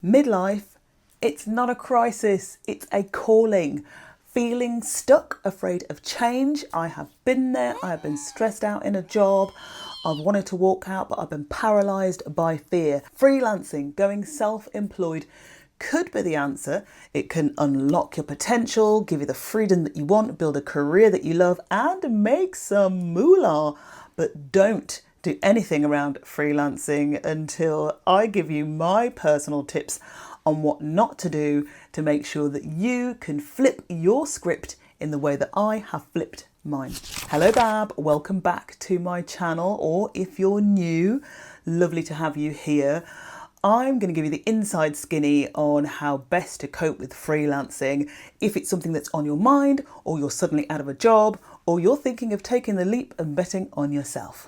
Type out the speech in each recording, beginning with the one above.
Midlife, it's not a crisis, it's a calling. Feeling stuck, afraid of change. I have been there. I have been stressed out in a job. I've wanted to walk out, but I've been paralysed by fear. Freelancing, going self-employed could be the answer. It can unlock your potential, give you the freedom that you want, build a career that you love, and make some moolah. But don't do anything around freelancing until I give you my personal tips on what not to do to make sure that you can flip your script in the way that I have flipped mine. Hello Bab, welcome back to my channel, or if you're new, lovely to have you here. I'm going to give you the inside skinny on how best to cope with freelancing if it's something that's on your mind, or you're suddenly out of a job, or you're thinking of taking the leap and betting on yourself.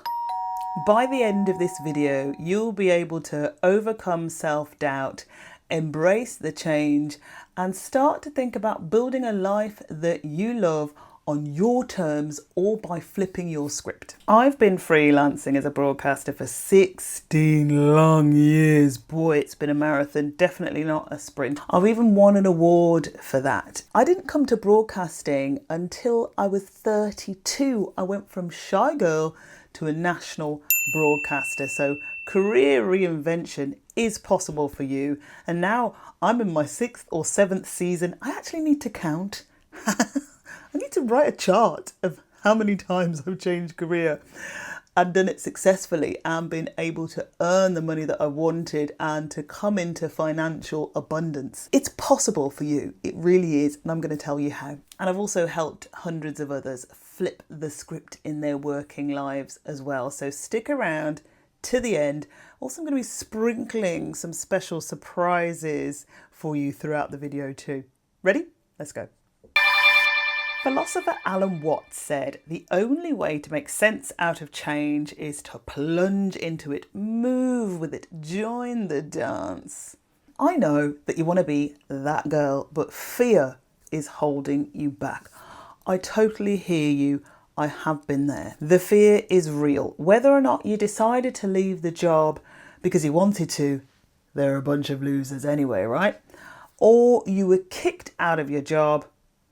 By the end of this video, you'll be able to overcome self-doubt, embrace the change, and start to think about building a life that you love on your terms, or by flipping your script. I've been freelancing as a broadcaster for 16 long years. Boy, it's been a marathon, definitely not a sprint. I've even won an award for that. I didn't come to broadcasting until I was 32. I went from shy girl to a national broadcaster. So career reinvention is possible for you. And now I'm in my 6th or 7th season. I actually need to count. I need to write a chart of how many times I've changed career and done it successfully and been able to earn the money that I wanted and to come into financial abundance. It's possible for you. It really is. And I'm going to tell you how. And I've also helped hundreds of others flip the script in their working lives as well. So stick around to the end. Also, I'm going to be sprinkling some special surprises for you throughout the video too. Ready? Let's go. Philosopher Alan Watts said, "The only way to make sense out of change is to plunge into it, move with it, join the dance." I know that you want to be that girl, but fear is holding you back. I totally hear you. I have been there. The fear is real. Whether or not you decided to leave the job because you wanted to, they're a bunch of losers anyway, right? Or you were kicked out of your job,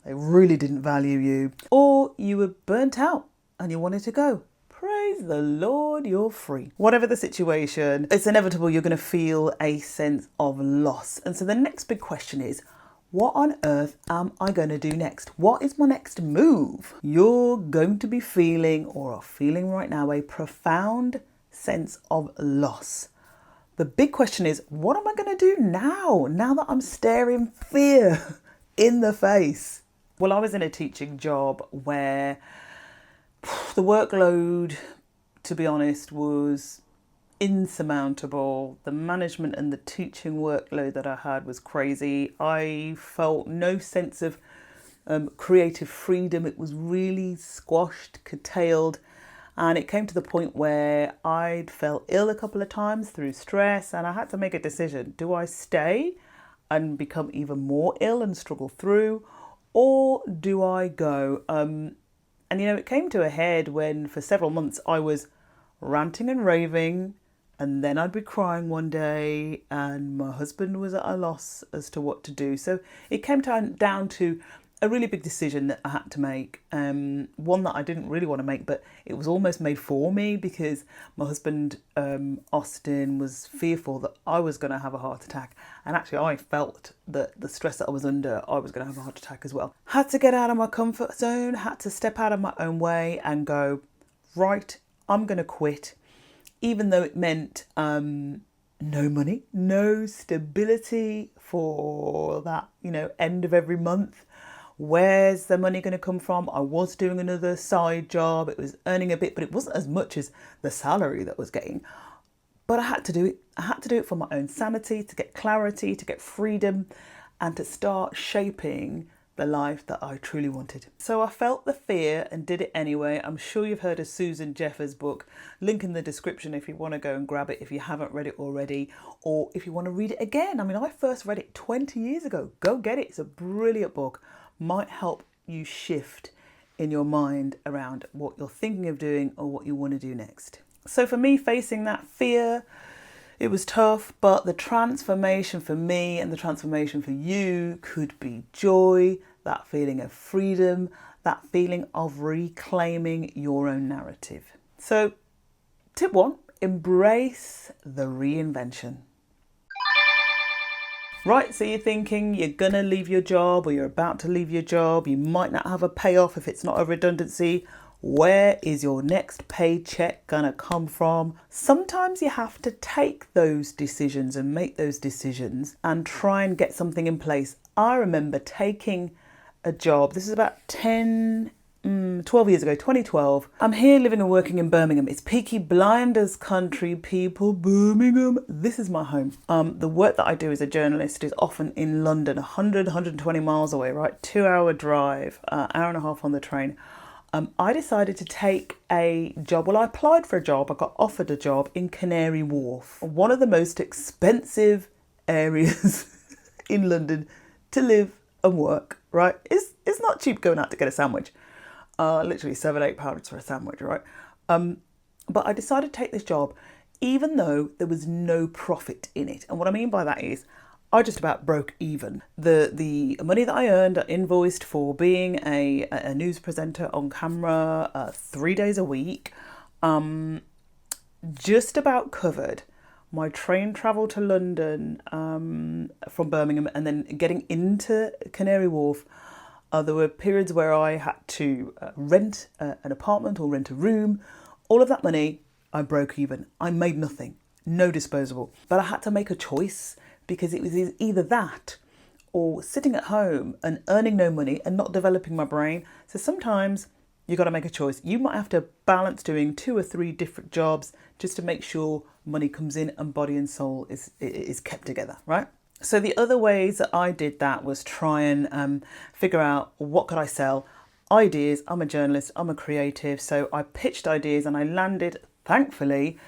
they really didn't value you, or you were burnt out and you wanted to go. Praise the Lord, you're free. Whatever the situation, it's inevitable you're going to feel a sense of loss. And so the next big question is, what on earth am I going to do next? What is my next move? You're going to be feeling, or are feeling right now, a profound sense of loss. The big question is, what am I going to do now that I'm staring fear in the face? Well, I was in a teaching job where the workload, to be honest, was insurmountable. The management and the teaching workload that I had was crazy. I felt no sense of creative freedom. It was really squashed, curtailed. And it came to the point where I'd fell ill a couple of times through stress, and I had to make a decision. Do I stay and become even more ill and struggle through, or do I go? And it came to a head when for several months I was ranting and raving, and then I'd be crying one day, and my husband was at a loss as to what to do. So it came down to a really big decision that I had to make, one that I didn't really want to make, but it was almost made for me because my husband, Austin, was fearful that I was going to have a heart attack. And actually I felt that the stress that I was under, I was going to have a heart attack as well. Had to get out of my comfort zone, had to step out of my own way and go, right, I'm going to quit. Even though it meant no money, no stability for that, end of every month. Where's the money going to come from? I was doing another side job. It was earning a bit, but it wasn't as much as the salary that I was getting. But I had to do it. I had to do it for my own sanity, to get clarity, to get freedom, and to start shaping the life that I truly wanted. So I felt the fear and did it anyway. I'm sure you've heard of Susan Jeffers' book. Link in the description if you want to go and grab it if you haven't read it already, or if you want to read it again. I mean, I first read it 20 years ago. Go get it. It's a brilliant book. Might help you shift in your mind around what you're thinking of doing or what you want to do next. So for me, facing that fear, It was tough, but the transformation for me and the transformation for you could be joy, that feeling of freedom, that feeling of reclaiming your own narrative. So, tip 1, embrace the reinvention. Right, so you're thinking you're going to leave your job or you're about to leave your job. You might not have a payoff if it's not a redundancy. Where is your next paycheck going to come from? Sometimes you have to take those decisions and make those decisions and try and get something in place. I remember taking a job. This is about 12 years ago, 2012. I'm here living and working in Birmingham. It's Peaky Blinders country, people. Birmingham. This is my home. The work that I do as a journalist is often in London, 120 miles away, right? 2-hour drive, hour and a half on the train. I decided to take a job. Well, I applied for a job. I got offered a job in Canary Wharf, one of the most expensive areas in London to live and work, right? It's not cheap going out to get a sandwich. Literally £7-8 for a sandwich, right? But I decided to take this job even though there was no profit in it. And what I mean by that is I just about broke even. The money that I earned, I invoiced for being a news presenter on camera 3 days a week, just about covered my train travel to London from Birmingham and then getting into Canary Wharf. There were periods where I had to rent an apartment or rent a room. All of that money, I broke even. I made nothing, no disposable. But I had to make a choice because it was either that or sitting at home and earning no money and not developing my brain. So sometimes you got to make a choice. You might have to balance doing 2 or 3 different jobs just to make sure money comes in and body and soul is kept together, right? So the other ways that I did that was try and figure out what could I sell. Ideas, I'm a journalist, I'm a creative, so I pitched ideas and I landed, thankfully,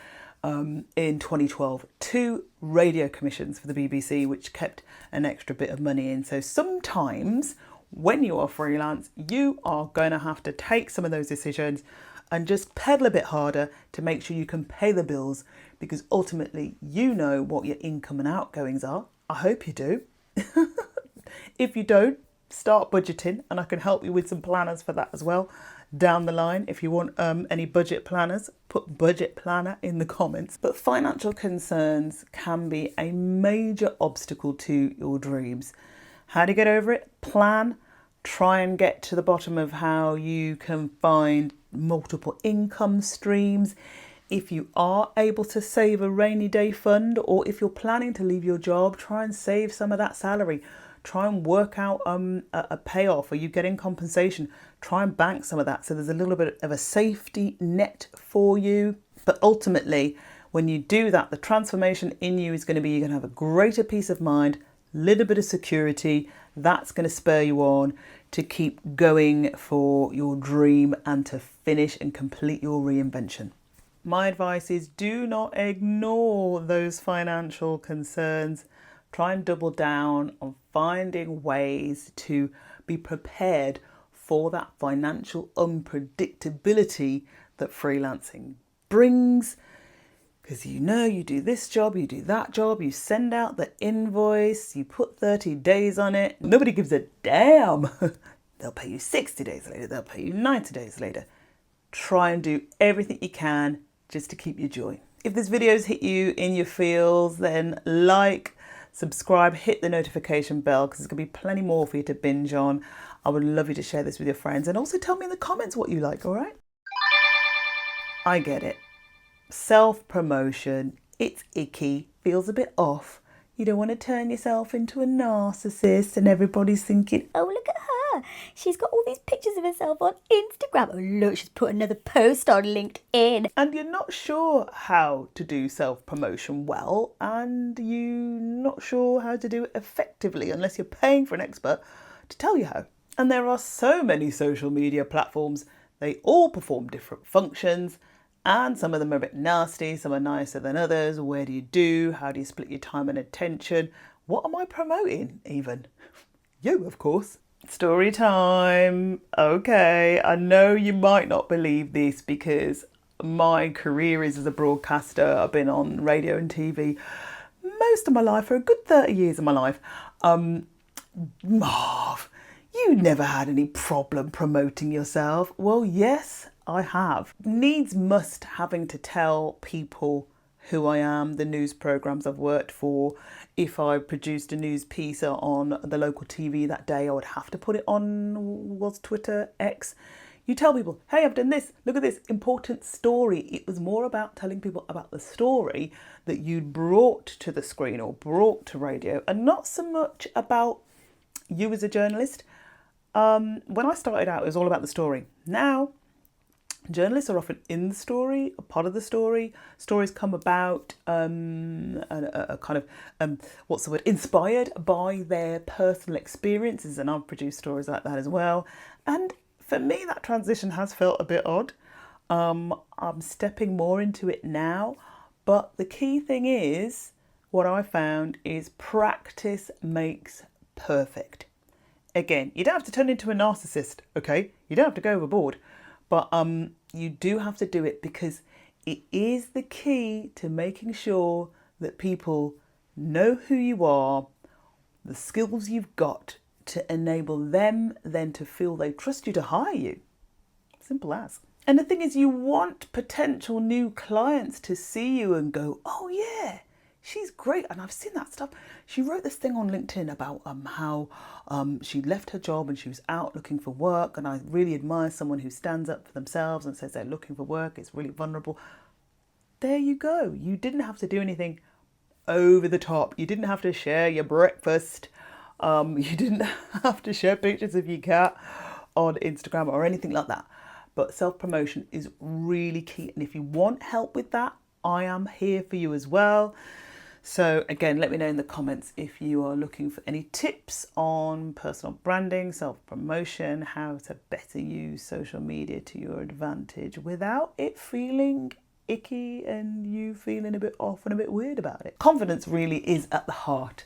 in 2012, 2 radio commissions for the BBC, which kept an extra bit of money in. So sometimes when you are freelance, you are going to have to take some of those decisions and just pedal a bit harder to make sure you can pay the bills, because ultimately you know what your income and outgoings are. I hope you do. If you don't, start budgeting, and I can help you with some planners for that as well down the line. If you want any budget planners, put budget planner in the comments. But financial concerns can be a major obstacle to your dreams. How do you get over it? Plan. Try and get to the bottom of how you can find multiple income streams. If you are able to save a rainy day fund, or if you're planning to leave your job, try and save some of that salary. Try and work out a payoff. Are you getting compensation? Try and bank some of that so there's a little bit of a safety net for you. But ultimately, when you do that, the transformation in you is going to be, you're going to have a greater peace of mind, little bit of security. That's going to spur you on to keep going for your dream and to finish and complete your reinvention. My advice is do not ignore those financial concerns. Try and double down on finding ways to be prepared for that financial unpredictability that freelancing brings. Because you know, you do this job, you do that job, you send out the invoice, you put 30 days on it. Nobody gives a damn. They'll pay you 60 days later, they'll pay you 90 days later. Try and do everything you can just to keep your joy. If this video's hit you in your feels, then like, subscribe, hit the notification bell, because there's going to be plenty more for you to binge on. I would love you to share this with your friends, and also tell me in the comments what you like, all right? I get it. Self-promotion, it's icky, feels a bit off. You don't want to turn yourself into a narcissist and everybody's thinking, oh, look at her. She's got all these pictures of herself on Instagram. Oh, look, she's put another post on LinkedIn. And you're not sure how to do self-promotion well, and you're not sure how to do it effectively unless you're paying for an expert to tell you how. And there are so many social media platforms. They all perform different functions, and some of them are a bit nasty, some are nicer than others. Where do you do? How do you split your time and attention? What am I promoting even? You, of course. Story time. Okay, I know you might not believe this because my career is as a broadcaster. I've been on radio and TV most of my life, for a good 30 years of my life. Marv, you never had any problem promoting yourself. Well, yes, I have. Needs must having to tell people who I am, the news programmes I've worked for. If I produced a news piece on the local TV that day, I would have to put it on, was Twitter, X. You tell people, hey, I've done this, look at this important story. It was more about telling people about the story that you'd brought to the screen or brought to radio, and not so much about you as a journalist. When I started out, it was all about the story. Now, journalists are often in the story, a part of the story. Stories come about a kind of, inspired by their personal experiences. And I've produced stories like that as well. And for me, that transition has felt a bit odd. I'm stepping more into it now. But the key thing is, what I found is practice makes perfect. Again, you don't have to turn into a narcissist, okay? You don't have to go overboard. But you do have to do it, because it is the key to making sure that people know who you are, the skills you've got, to enable them then to feel they trust you to hire you. Simple as. And the thing is, you want potential new clients to see you and go, oh yeah, she's great. And I've seen that stuff. She wrote this thing on LinkedIn about how she left her job and she was out looking for work. And I really admire someone who stands up for themselves and says they're looking for work. It's really vulnerable. There you go. You didn't have to do anything over the top. You didn't have to share your breakfast. You didn't have to share pictures of your cat on Instagram or anything like that. But self-promotion is really key. And if you want help with that, I am here for you as well. So again, let me know in the comments if you are looking for any tips on personal branding, self-promotion, how to better use social media to your advantage without it feeling icky and you feeling a bit off and a bit weird about it. Confidence really is at the heart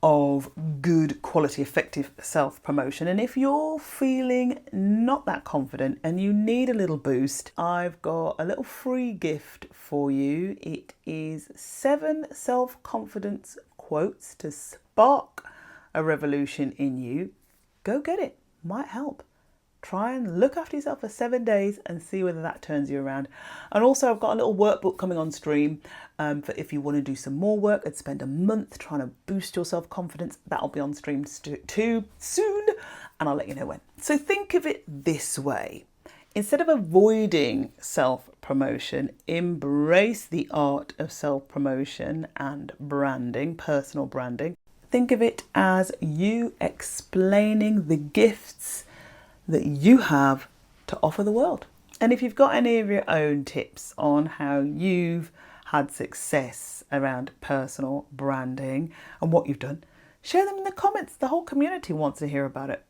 of good quality effective self-promotion, and if you're feeling not that confident and you need a little boost, I've got a little free gift for you. It is 7 self-confidence quotes to spark a revolution in you. Go get it, might help. Try and look after yourself for 7 days and see whether that turns you around. And also I've got a little workbook coming on stream for if you want to do some more work and spend a month trying to boost your self-confidence. That'll be on stream too soon, and I'll let you know when. So think of it this way. Instead of avoiding self-promotion, embrace the art of self-promotion and branding, personal branding. Think of it as you explaining the gifts that you have to offer the world. And if you've got any of your own tips on how you've had success around personal branding and what you've done, share them in the comments. The whole community wants to hear about it.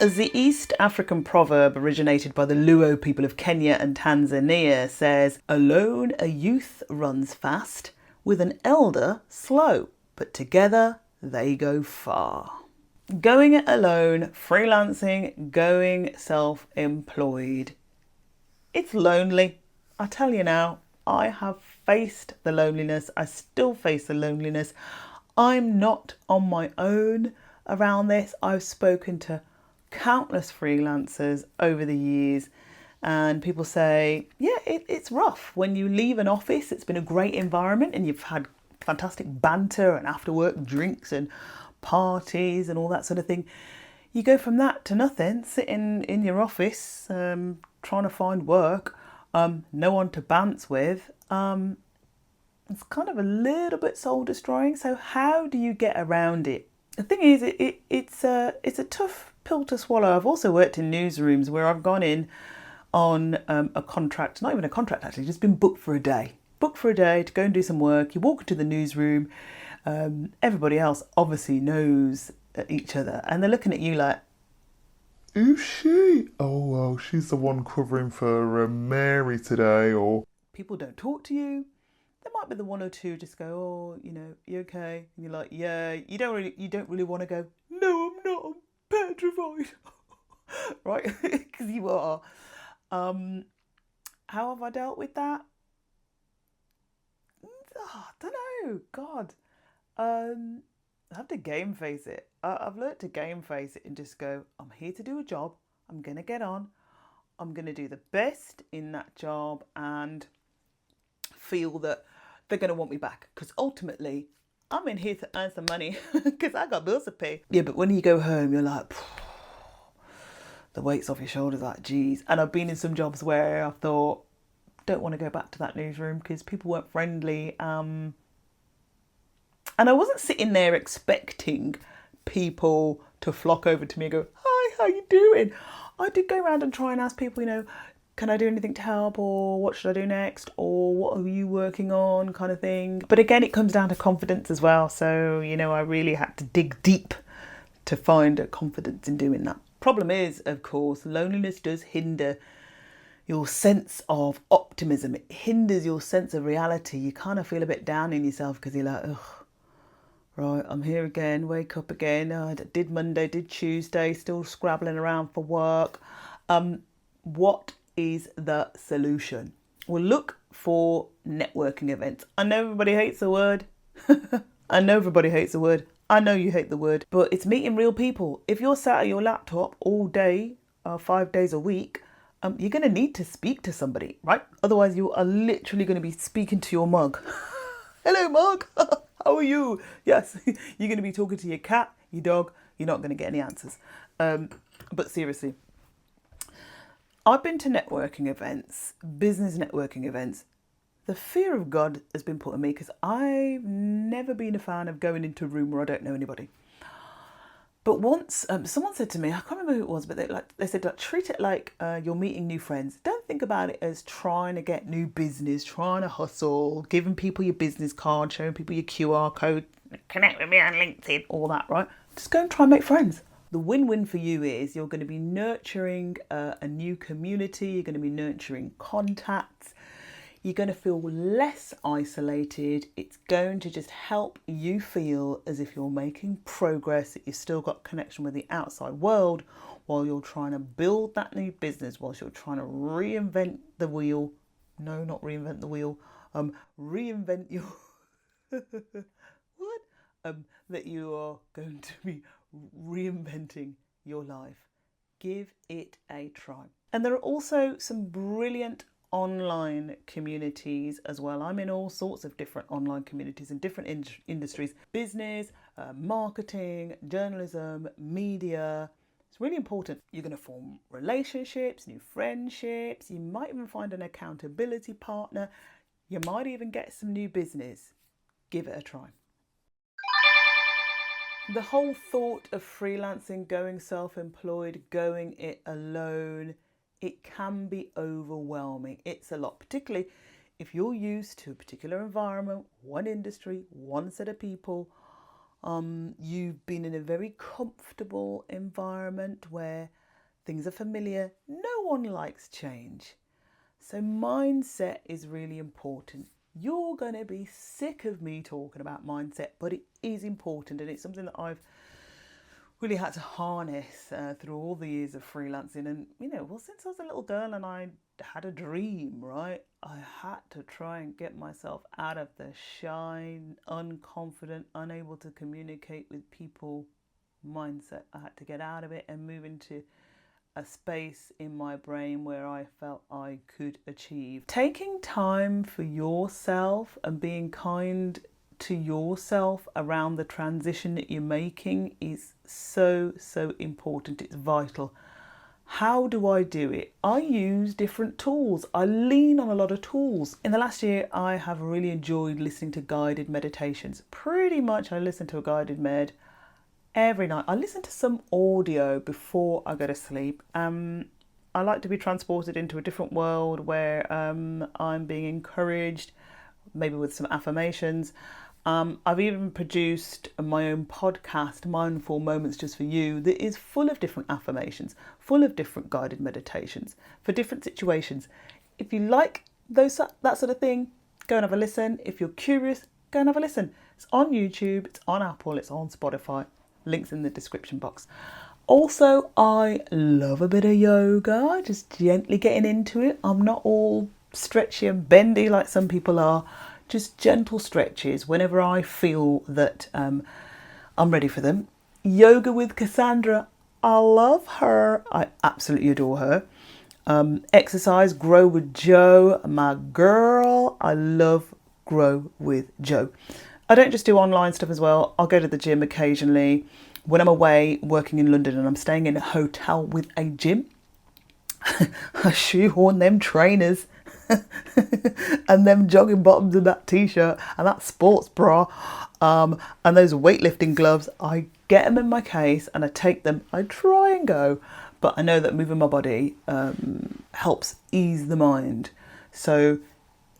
As the East African proverb originated by the Luo people of Kenya and Tanzania says, alone a youth runs fast, with an elder slow, but together they go far. Going it alone, freelancing, going self-employed. It's lonely. I tell you now, I have faced the loneliness. I still face the loneliness. I'm not on my own around this. I've spoken to countless freelancers over the years, and people say, yeah, it's rough. When you leave an office, it's been a great environment and you've had fantastic banter and after work drinks and parties and all that sort of thing. You go from that to nothing, sitting in your office, trying to find work, no one to bounce with. It's kind of a little bit soul destroying. So how do you get around it? The thing is, it's a tough pill to swallow. I've also worked in newsrooms where I've gone in on a contract, not even a contract actually, just been booked for a day. Booked for a day to go and do some work. You walk into the newsroom, everybody else obviously knows each other, and they're looking at you like, who's she? Oh, well, she's the one covering for Mary today, or... People don't talk to you. There might be the one or two just go, oh, you okay? And you're like, yeah, you don't really want to go, no, I'm not, I'm petrified. Right? Because you are. How have I dealt with that? I don't know. God. I have to game face it. I've learned to game face it and just go, I'm here to do a job. I'm going to get on. I'm going to do the best in that job and feel that they're going to want me back. Because ultimately, I'm in here to earn some money because I got bills to pay. Yeah, but when you go home, you're like, the weight's off your shoulders, like, geez. And I've been in some jobs where I thought, don't want to go back to that newsroom because people weren't friendly. And I wasn't sitting there expecting people to flock over to me and go, hi, how you doing? I did go around and try and ask people, can I do anything to help, or what should I do next, or what are you working on, kind of thing. But again, it comes down to confidence as well. So, I really had to dig deep to find a confidence in doing that. Problem is, of course, loneliness does hinder your sense of optimism. It hinders your sense of reality. You kind of feel a bit down in yourself because you're like, ugh, right, I'm here again, wake up again. I did Monday, did Tuesday, still scrabbling around for work. What is the solution? Well, look for networking events. I know everybody hates the word. I know everybody hates the word. I know you hate the word, but it's meeting real people. If you're sat at your laptop all day, 5 days a week, you're going to need to speak to somebody, right? Otherwise, you are literally going to be speaking to your mug. Hello, mug. How are you? Yes, you're going to be talking to your cat, your dog. You're not going to get any answers. But seriously, I've been to networking events, business networking events. The fear of God has been put on me because I've never been a fan of going into a room where I don't know anybody. But once someone said to me, I can't remember who it was, but they said, treat it like you're meeting new friends. Don't think about it as trying to get new business, trying to hustle, giving people your business card, showing people your QR code, connect with me on LinkedIn, all that, right? Just go and try and make friends. The win-win for you is you're going to be nurturing a new community. You're going to be nurturing contacts. You're going to feel less isolated. It's going to just help you feel as if you're making progress, that you've still got connection with the outside world while you're trying to build that new business, whilst you're trying to reinvent the wheel. No, not reinvent the wheel. Reinvent your... what? That you are going to be reinventing your life. Give it a try. And there are also some brilliant online communities as well. I'm in all sorts of different online communities in different industries: business, marketing, journalism, media. It's really important. You're going to form relationships, new friendships. You might even find an accountability partner. You might even get some new business. Give it a try. The whole thought of freelancing, going self-employed, going it alone, it can be overwhelming. It's a lot, particularly if you're used to a particular environment, one industry, one set of people. You've been in a very comfortable environment where things are familiar. No one likes change. So mindset is really important. You're going to be sick of me talking about mindset, but it is important, and it's something that I've really had to harness through all the years of freelancing. And since I was a little girl and I had a dream, right, I had to try and get myself out of the shy, unconfident, unable to communicate with people mindset. I had to get out of it and move into a space in my brain where I felt I could achieve. Taking time for yourself and being kind to yourself around the transition that you're making is so important. It's vital. How do I do it? I use different tools. I lean on a lot of tools. In the last year, I have really enjoyed listening to guided meditations. Pretty much I listen to a guided med every night. I listen to some audio before I go to sleep. I like to be transported into a different world where I'm being encouraged, maybe with some affirmations. I've even produced my own podcast, Mindful Moments Just for You, that is full of different affirmations, full of different guided meditations for different situations. If you like that sort of thing, go and have a listen. If you're curious, go and have a listen. It's on YouTube, it's on Apple, it's on Spotify. Links in the description box. Also, I love a bit of yoga, just gently getting into it. I'm not all stretchy and bendy like some people are. Just gentle stretches whenever I feel that I'm ready for them. Yoga with Cassandra. I love her. I absolutely adore her. Exercise, Grow with Jo, my girl. I love Grow with Jo. I don't just do online stuff as well. I'll go to the gym occasionally. When I'm away working in London and I'm staying in a hotel with a gym, I shoehorn them trainers and them jogging bottoms and that t-shirt and that sports bra and those weightlifting gloves. I get them in my case and I take them. I try and go, but I know that moving my body helps ease the mind. So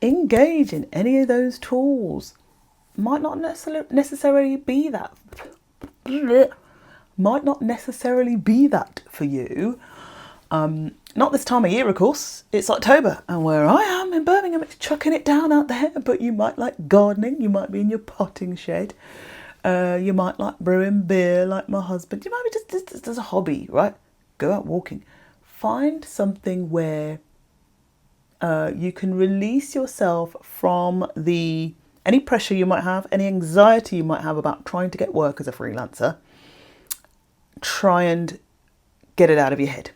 engage in any of those tools. Might not necessarily be that for you. Not this time of year, of course. It's October, and where I am in Birmingham, it's chucking it down out there. But you might like gardening. You might be in your potting shed. You might like brewing beer, like my husband. You might be just as a hobby, right? Go out walking. Find something where you can release yourself from any pressure you might have, any anxiety you might have about trying to get work as a freelancer. Try and get it out of your head.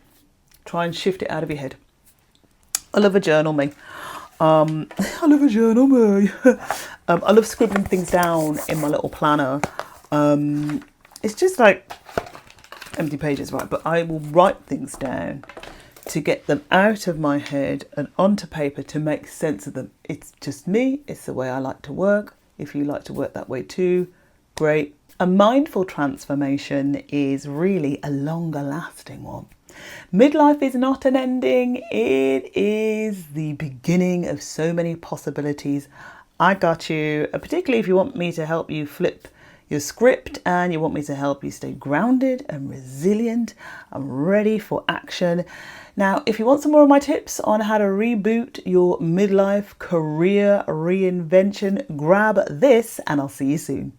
Try and shift it out of your head. I love a journal, me. I love scribbling things down in my little planner. It's just like empty pages, right? But I will write things down to get them out of my head and onto paper to make sense of them. It's just me. It's the way I like to work. If you like to work that way too, great. A mindful transformation is really a longer lasting one. Midlife is not an ending. It is the beginning of so many possibilities. I got you, particularly if you want me to help you flip your script and you want me to help you stay grounded and resilient and ready for action. Now, if you want some more of my tips on how to reboot your midlife career reinvention, grab this and I'll see you soon.